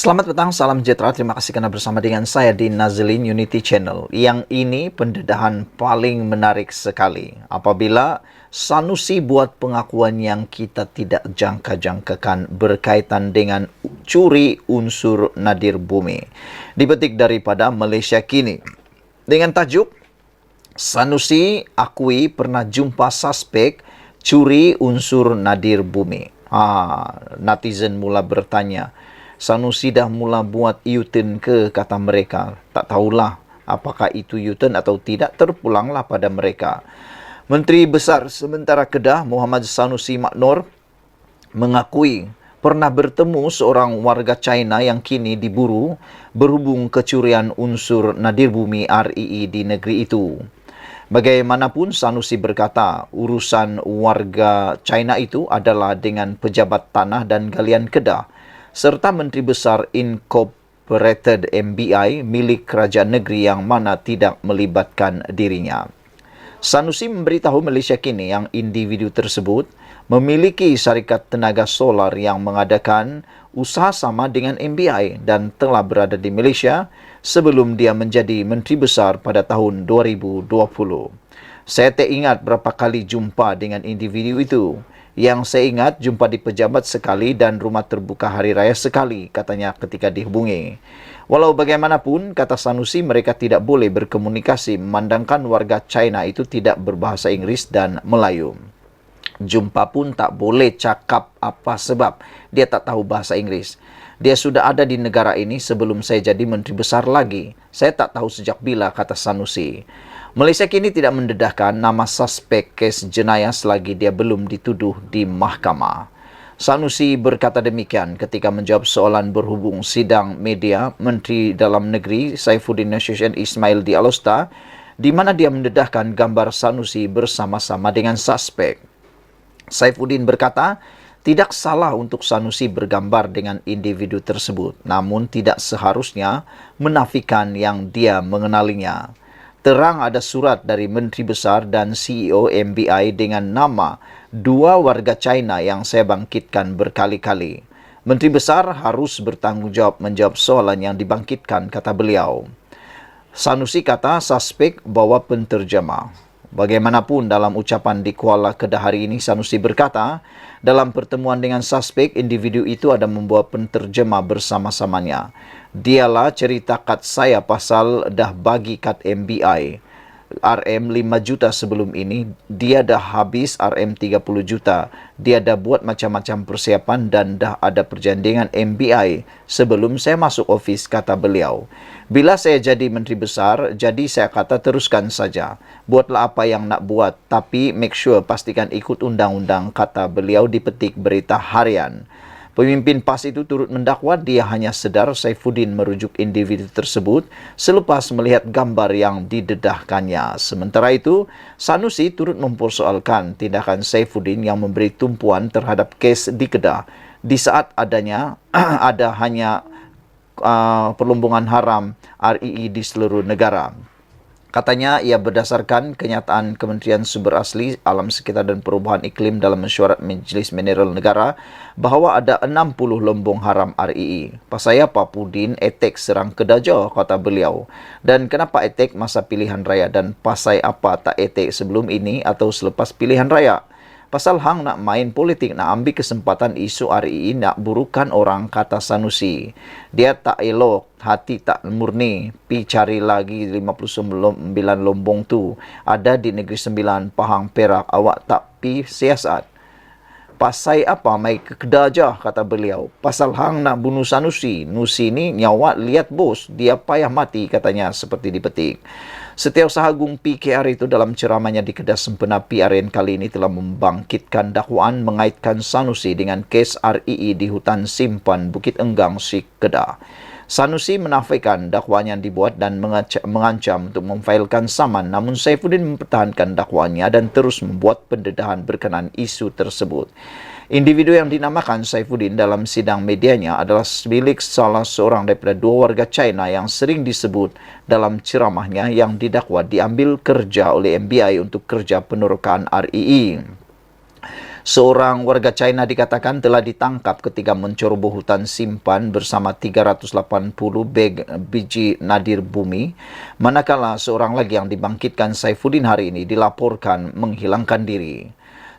Selamat petang, salam sejahtera. Terima kasih karena bersama dengan saya di Nazlin Unity Channel. Yang ini pendedahan paling menarik sekali. Apabila Sanusi buat pengakuan yang kita tidak jangka-jangkakan berkaitan dengan curi unsur nadir bumi. Dipetik daripada Malaysia Kini. Dengan tajuk, Sanusi akui pernah jumpa suspek curi unsur nadir bumi. Netizen mula bertanya, Sanusi dah mula buat U-turn ke, kata mereka. Tak tahulah apakah itu U-turn atau tidak, terpulanglah pada mereka. Menteri Besar Sementara Kedah Muhammad Sanusi Maknor mengakui pernah bertemu seorang warga China yang kini diburu berhubung kecurian unsur nadir bumi REE di negeri itu. Bagaimanapun, Sanusi berkata urusan warga China itu adalah dengan pejabat tanah dan galian Kedah serta Menteri Besar Incorporated MBI milik kerajaan negeri yang mana tidak melibatkan dirinya. Sanusi memberitahu Malaysia Kini yang individu tersebut memiliki syarikat tenaga solar yang mengadakan usaha sama dengan MBI dan telah berada di Malaysia sebelum dia menjadi Menteri Besar pada tahun 2020. Saya tak ingat berapa kali jumpa dengan individu itu. Yang saya ingat, jumpa di pejabat sekali dan rumah terbuka hari raya sekali, katanya ketika dihubungi. Walau bagaimanapun, kata Sanusi, mereka tidak boleh berkomunikasi memandangkan warga China itu tidak berbahasa Inggeris dan Melayu. Jumpa pun tak boleh cakap apa sebab dia tak tahu bahasa Inggeris. Dia sudah ada di negara ini sebelum saya jadi Menteri Besar lagi. Saya tak tahu sejak bila, kata Sanusi. Malaysia Kini tidak mendedahkan nama suspek kes jenayah selagi dia belum dituduh di mahkamah. Sanusi berkata demikian ketika menjawab soalan berhubung sidang media Menteri Dalam Negeri Saifuddin Nasution Ismail di Alosta, di mana dia mendedahkan gambar Sanusi bersama-sama dengan suspek. Saifuddin berkata, tidak salah untuk Sanusi bergambar dengan individu tersebut, namun tidak seharusnya menafikan yang dia mengenalinya. Terang ada surat dari Menteri Besar dan CEO MBI dengan nama dua warga China yang saya bangkitkan berkali-kali. Menteri Besar harus bertanggungjawab menjawab soalan yang dibangkitkan, kata beliau. Sanusi kata suspek bawa penterjemah. Bagaimanapun, dalam ucapan di Kuala Kedah hari ini, Sanusi berkata, dalam pertemuan dengan suspek, individu itu ada membawa penterjemah bersama-samanya. Dialah cerita kad saya pasal dah bagi kad MBI RM 5 juta sebelum ini, dia dah habis RM 30 juta. Dia dah buat macam-macam persiapan dan dah ada perjanjian dengan MBI sebelum saya masuk ofis, kata beliau. Bila saya jadi Menteri Besar, jadi saya kata teruskan saja. Buatlah apa yang nak buat, tapi make sure pastikan ikut undang-undang, kata beliau dipetik Berita Harian. Pemimpin PAS itu turut mendakwa dia hanya sedar Saifuddin merujuk individu tersebut selepas melihat gambar yang didedahkannya. Sementara itu, Sanusi turut mempersoalkan tindakan Saifuddin yang memberi tumpuan terhadap kes di Kedah di saat adanya ada hanya perlumbungan haram REE di seluruh negara. Katanya, ia berdasarkan kenyataan Kementerian Sumber Asli, Alam Sekitar dan Perubahan Iklim dalam mesyuarat Majlis Mineral Negara bahawa ada 60 lombong haram REE. Pasal apa Pudin etek serang Kedah, kata beliau. Dan kenapa etek masa pilihan raya dan pasal apa tak etek sebelum ini atau selepas pilihan raya? Pasal hang nak main politik, nak ambil kesempatan isu REE, nak burukan orang, kata Sanusi. Dia tak elok, hati tak murni. Pi cari lagi 59 lombong tu. Ada di Negeri Sembilan, Pahang, Perak. Awak tak pi siasat. Pasal apa mai ke Kedah je, kata beliau. Pasal hang nak bunuh Sanusi. Nusi ni nyawa lihat bos, dia payah mati, katanya seperti dipetik. Setiausaha Agung PKR itu dalam ceramahnya di Kedah Sempena PRN kali ini telah membangkitkan dakwaan mengaitkan Sanusi dengan kes REE di hutan simpan Bukit Enggang, Sik, Kedah. Sanusi menafikan dakwaan yang dibuat dan mengancam untuk memfailkan saman, namun Saifuddin mempertahankan dakwaannya dan terus membuat pendedahan berkenaan isu tersebut. Individu yang dinamakan Saifuddin dalam sidang medianya adalah milik salah seorang daripada dua warga China yang sering disebut dalam ceramahnya yang didakwa diambil kerja oleh MBI untuk kerja penerokaan REE. Seorang warga China dikatakan telah ditangkap ketika menceroboh hutan simpan bersama 380 biji nadir bumi, manakala seorang lagi yang dibangkitkan Saifuddin hari ini dilaporkan menghilangkan diri.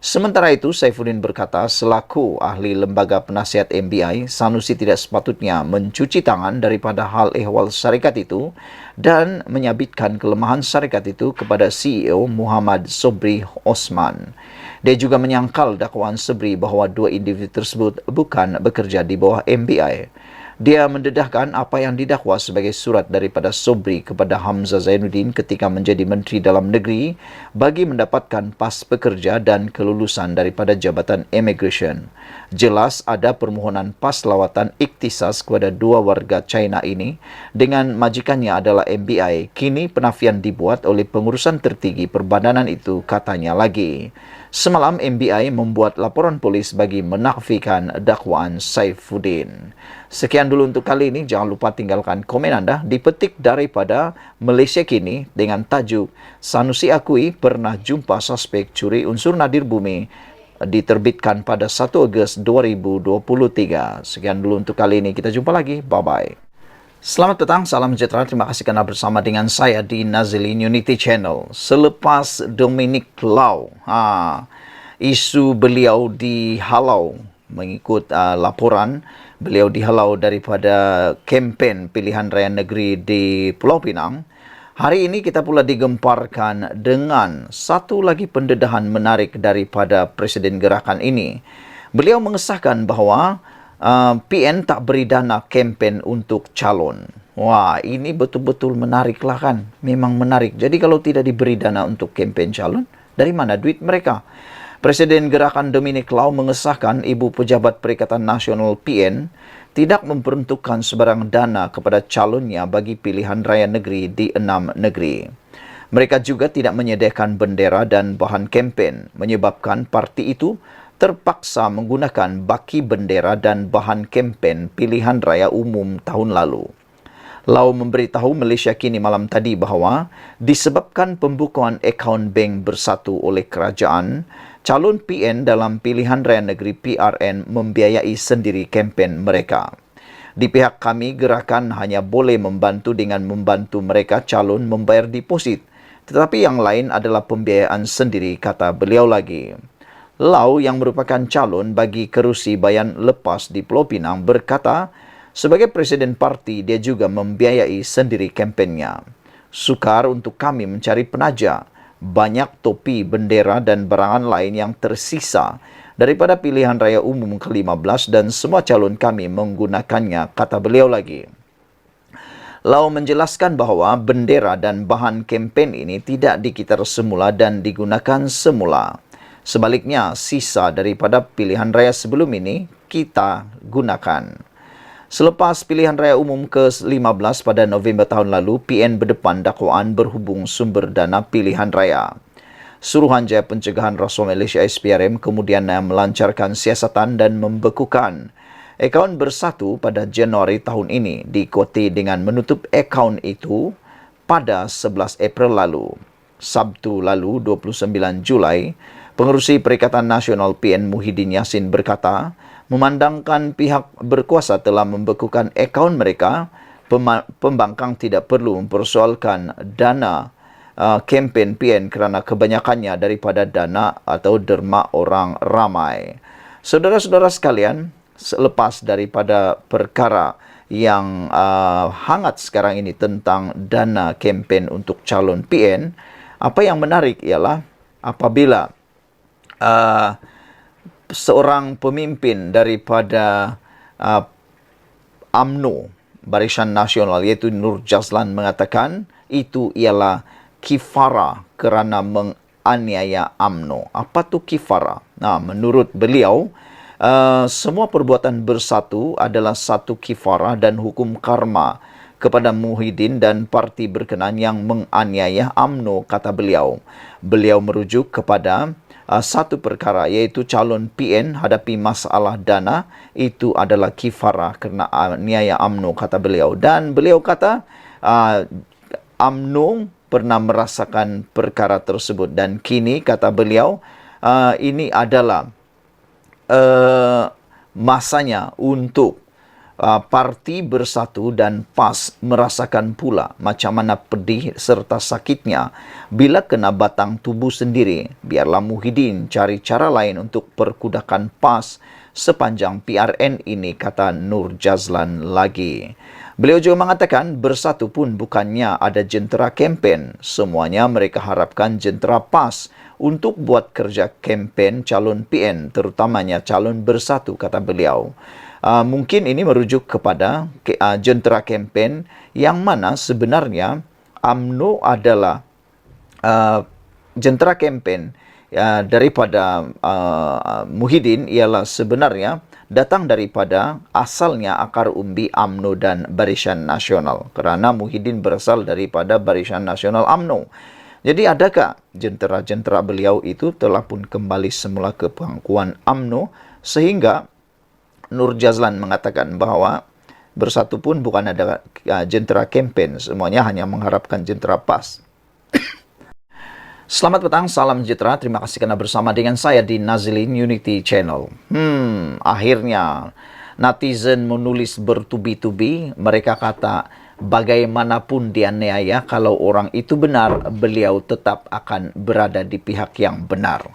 Sementara itu, Saifuddin berkata, selaku ahli lembaga penasihat MBI, Sanusi tidak sepatutnya mencuci tangan daripada hal ehwal syarikat itu dan menyabitkan kelemahan syarikat itu kepada CEO Muhammad Sobri Osman. Dia juga menyangkal dakwaan Sobri bahawa dua individu tersebut bukan bekerja di bawah MBI. Dia mendedahkan apa yang didakwa sebagai surat daripada Sobri kepada Hamzah Zainuddin ketika menjadi Menteri Dalam Negeri bagi mendapatkan pas pekerja dan kelulusan daripada Jabatan Immigration. Jelas ada permohonan pas lawatan iktisas kepada dua warga China ini dengan majikannya adalah MBI. Kini penafian dibuat oleh pengurusan tertinggi perbadanan itu, katanya lagi. Semalam MBI membuat laporan polis bagi menafikan dakwaan Saifuddin. Sekian dulu untuk kali ini. Jangan lupa tinggalkan komen anda di petik daripada Malaysia Kini dengan tajuk Sanusi akui pernah jumpa suspek curi unsur nadir bumi, diterbitkan pada 1 Ogos 2023. Sekian dulu untuk kali ini. Kita jumpa lagi. Bye-bye. Selamat datang, salam sejahtera. Terima kasih kerana bersama dengan saya di Nazilin Unity Channel. Selepas Dominic Lau, isu beliau dihalau mengikut laporan, beliau dihalau daripada kempen pilihan raya negeri di Pulau Pinang. Hari ini kita pula digemparkan dengan satu lagi pendedahan menarik daripada Presiden Gerakan ini. Beliau mengesahkan bahawa PN tak beri dana kempen untuk calon. Wah, ini betul-betul menariklah kan. Memang menarik. Jadi kalau tidak diberi dana untuk kempen calon, dari mana duit mereka? Presiden Gerakan Dominic Lau mengesahkan Ibu Pejabat Perikatan Nasional PN tidak memperuntukkan sebarang dana kepada calonnya bagi pilihan raya negeri di 6 negeri. Mereka juga tidak menyediakan bendera dan bahan kempen, menyebabkan parti itu terpaksa menggunakan baki bendera dan bahan kempen pilihan raya umum tahun lalu. Lau memberitahu Malaysia Kini malam tadi bahawa disebabkan pembukaan akaun bank bersatu oleh kerajaan, calon PN dalam pilihan raya negeri PRN membiayai sendiri kempen mereka. Di pihak kami, gerakan hanya boleh membantu dengan membantu mereka calon membayar deposit, tetapi yang lain adalah pembiayaan sendiri, kata beliau lagi. Lau yang merupakan calon bagi kerusi bayan lepas di Pulau Pinang berkata, sebagai presiden parti dia juga membiayai sendiri kempennya. Sukar untuk kami mencari penaja, banyak topi, bendera dan barangan lain yang tersisa daripada pilihan raya umum ke-15 dan semua calon kami menggunakannya, kata beliau lagi. Lau menjelaskan bahawa bendera dan bahan kempen ini tidak dikitar semula dan digunakan semula. Sebaliknya, sisa daripada pilihan raya sebelum ini kita gunakan. Selepas pilihan raya umum ke-15 pada November tahun lalu, PN berdepan dakwaan berhubung sumber dana pilihan raya. Suruhanjaya Pencegahan Rasuah Malaysia SPRM kemudian melancarkan siasatan dan membekukan akaun bersatu pada Januari tahun ini, diikuti dengan menutup akaun itu pada 11 April lalu. Sabtu lalu, 29 Julai, Pengerusi Perikatan Nasional PN Muhyiddin Yassin berkata, memandangkan pihak berkuasa telah membekukan akaun mereka, pembangkang tidak perlu mempersoalkan dana kempen PN kerana kebanyakannya daripada dana atau derma orang ramai. Saudara-saudara sekalian, selepas daripada perkara yang hangat sekarang ini tentang dana kempen untuk calon PN, apa yang menarik ialah apabila seorang pemimpin daripada UMNO, Barisan Nasional, iaitu Nur Jazlan, mengatakan itu ialah kifara kerana menganiaya UMNO. Apa tu kifara? Nah, menurut beliau, semua perbuatan bersatu adalah satu kifara dan hukum karma kepada Muhyiddin dan parti berkenaan yang menganiaya UMNO, kata beliau. Beliau merujuk kepada satu perkara, iaitu calon PN hadapi masalah dana, itu adalah kifara kerana aniaya UMNO, kata beliau. Dan beliau kata UMNO pernah merasakan perkara tersebut dan kini, kata beliau, ini adalah uh, masanya untuk parti bersatu dan PAS merasakan pula macam mana pedih serta sakitnya bila kena batang tubuh sendiri. Biarlah Muhyiddin cari cara lain untuk perkudakan PAS sepanjang PRN ini, kata Nur Jazlan lagi. Beliau juga mengatakan bersatu pun bukannya ada jentera kempen. Semuanya mereka harapkan jentera PAS untuk buat kerja kempen calon PN, terutamanya calon bersatu, kata beliau. Mungkin ini merujuk kepada jentera kempen yang mana sebenarnya UMNO adalah jentera kempen daripada Muhyiddin ialah sebenarnya datang daripada asalnya akar umbi UMNO dan Barisan Nasional, kerana Muhyiddin berasal daripada Barisan Nasional UMNO. Jadi adakah jentera-jentera beliau itu telah pun kembali semula ke pangkuan UMNO, sehingga Nur Jazlan mengatakan bahawa bersatu pun bukan ada jentera kempen, semuanya hanya mengharapkan jentera PAS. Selamat petang, salam sejahtera. Terima kasih kerana bersama dengan saya di Nazilin Unity Channel. Akhirnya netizen menulis bertubi-tubi. Mereka kata bagaimanapun dianiaya, kalau orang itu benar, beliau tetap akan berada di pihak yang benar.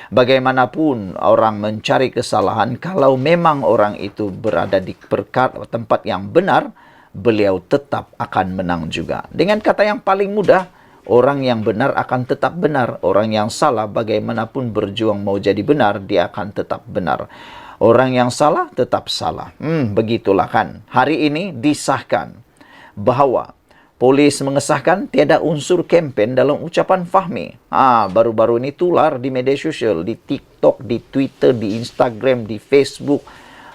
Bagaimanapun orang mencari kesalahan, kalau memang orang itu berada di tempat yang benar, beliau tetap akan menang juga. Dengan kata yang paling mudah, orang yang benar akan tetap benar. Orang yang salah bagaimanapun berjuang mau jadi benar, dia akan tetap benar. Orang yang salah tetap salah. Begitulah kan. Hari ini disahkan bahawa polis mengesahkan tiada unsur kempen dalam ucapan Fahmi. Baru-baru ini tular di media sosial, di TikTok, di Twitter, di Instagram, di Facebook.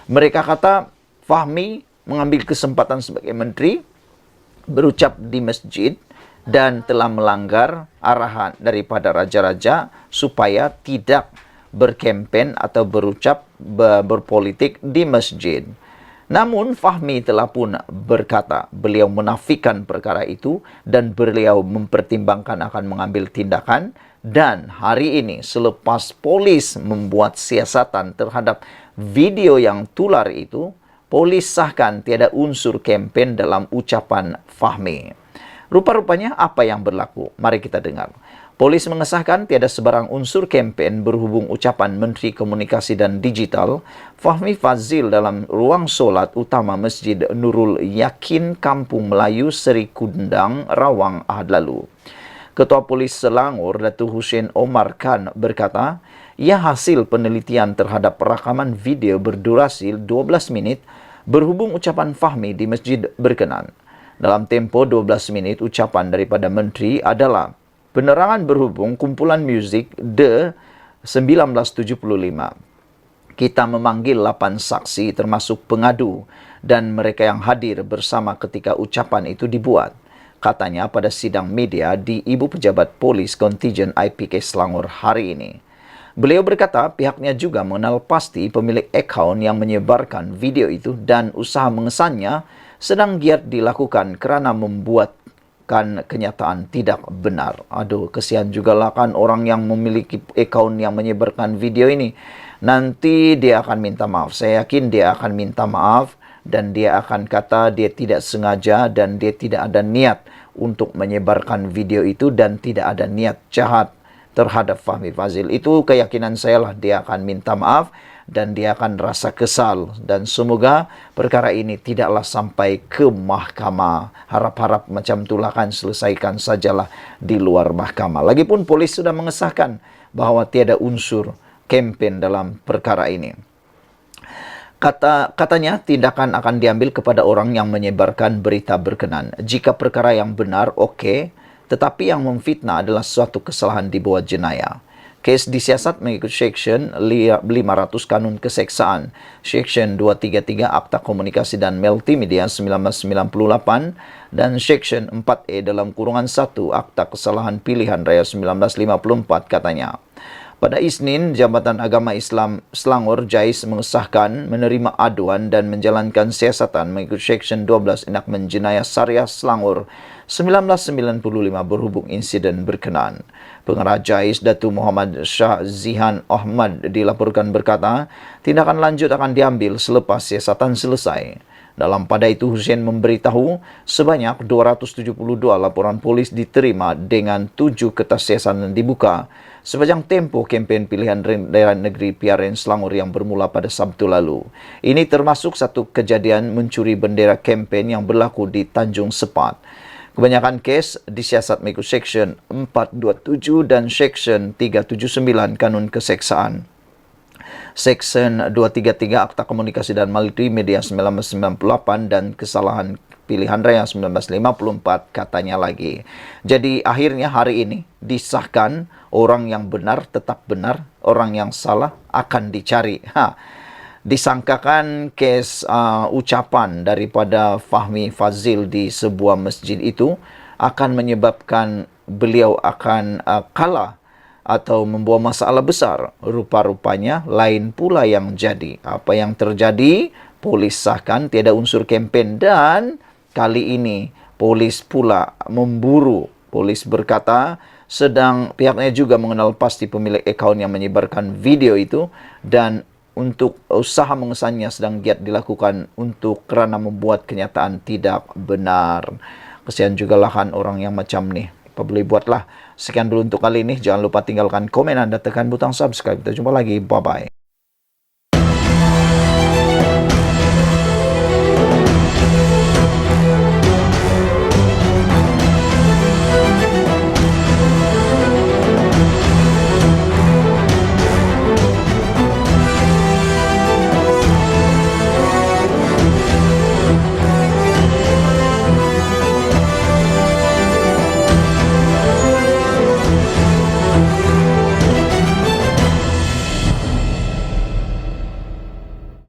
Mereka kata Fahmi mengambil kesempatan sebagai menteri, berucap di masjid, dan telah melanggar arahan daripada raja-raja supaya tidak berkempen atau berucap berpolitik di masjid. Namun Fahmi telah pun berkata beliau menafikan perkara itu dan beliau mempertimbangkan akan mengambil tindakan. Dan hari ini selepas polis membuat siasatan terhadap video yang tular itu, polis sahkan tiada unsur kempen dalam ucapan Fahmi. Rupa-rupanya apa yang berlaku? Mari kita dengar. Polis mengesahkan tiada sebarang unsur kempen berhubung ucapan Menteri Komunikasi dan Digital Fahmi Fadzil dalam ruang solat utama Masjid Nurul Yakin, Kampung Melayu, Seri Kundang, Rawang, Ahad lalu. Ketua Polis Selangor, Datuk Hussein Omar Khan berkata, ia hasil penelitian terhadap rakaman video berdurasi 12 minit berhubung ucapan Fahmi di masjid berkenan. Dalam tempo 12 minit, ucapan daripada Menteri adalah penerangan berhubung kumpulan muzik The 1975. Kita memanggil 8 saksi termasuk pengadu dan mereka yang hadir bersama ketika ucapan itu dibuat. Katanya pada sidang media di Ibu Pejabat Polis Kontijen IPK Selangor hari ini. Beliau berkata pihaknya juga mengenal pasti pemilik akaun yang menyebarkan video itu dan usaha mengesannya sedang giat dilakukan kerana membuatkan kenyataan tidak benar. Aduh, kesian jugalah kan orang yang memiliki akaun yang menyebarkan video ini. Nanti dia akan minta maaf. Saya yakin dia akan minta maaf dan dia akan kata dia tidak sengaja dan dia tidak ada niat untuk menyebarkan video itu dan tidak ada niat jahat terhadap Fahmi Fadzil. Itu keyakinan saya lah, dia akan minta maaf dan dia akan rasa kesal. Dan semoga perkara ini tidaklah sampai ke mahkamah. Harap-harap macam itulah kan, selesaikan sajalah di luar mahkamah. Lagipun polis sudah mengesahkan bahawa tiada unsur kempen dalam perkara ini. Katanya tindakan akan diambil kepada orang yang menyebarkan berita berkenan. Jika perkara yang benar, okey. Tetapi yang memfitnah adalah suatu kesalahan di bawah jenayah. Kes disiasat mengikut Seksyen 500 Kanun Keseksaan, Seksyen 233 Akta Komunikasi dan Multimedia 1998 dan Seksyen 4E dalam kurungan 1 Akta Kesalahan Pilihan Raya 1954 katanya. Pada Isnin, Jabatan Agama Islam Selangor JAIS mengesahkan menerima aduan dan menjalankan siasatan mengikut Seksyen 12 Enakmen Jenayah Syariah Selangor 1995 berhubung insiden berkenaan. Pengarah JAIS Datu Muhammad Shah Zihan Ahmad dilaporkan berkata, tindakan lanjut akan diambil selepas siasatan selesai. Dalam pada itu, Hussein memberitahu sebanyak 272 laporan polis diterima dengan 7 kertas siasatan dibuka sepanjang tempoh kempen pilihan daerah negeri PRN Selangor yang bermula pada Sabtu lalu. Ini termasuk satu kejadian mencuri bendera kempen yang berlaku di Tanjung Sepat. Kebanyakan kes disiasat mengikut Seksyen 427 dan Seksyen 379 Kanun Keseksaan. Seksyen 233 Akta Komunikasi dan Multimedia 1998 dan Kesalahan Pilihan Raya 1954 katanya lagi. Jadi akhirnya hari ini disahkan orang yang benar tetap benar, orang yang salah akan dicari. Disangkakan kes ucapan daripada Fahmi Fazil di sebuah masjid itu akan menyebabkan beliau akan kalah atau membawa masalah besar. Rupa-rupanya lain pula yang jadi. Apa yang terjadi? Polis sahkan tiada unsur kempen dan kali ini polis pula memburu. Polis berkata sedang pihaknya juga mengenal pasti pemilik akaun yang menyebarkan video itu dan untuk usaha mengesannya sedang giat dilakukan untuk kerana membuat kenyataan tidak benar. Kesian juga lahan orang yang macam ni. Apa boleh buatlah. Sekian dulu untuk kali ini. Jangan lupa tinggalkan komen Anda, tekan butang subscribe. Kita jumpa lagi. Bye-bye.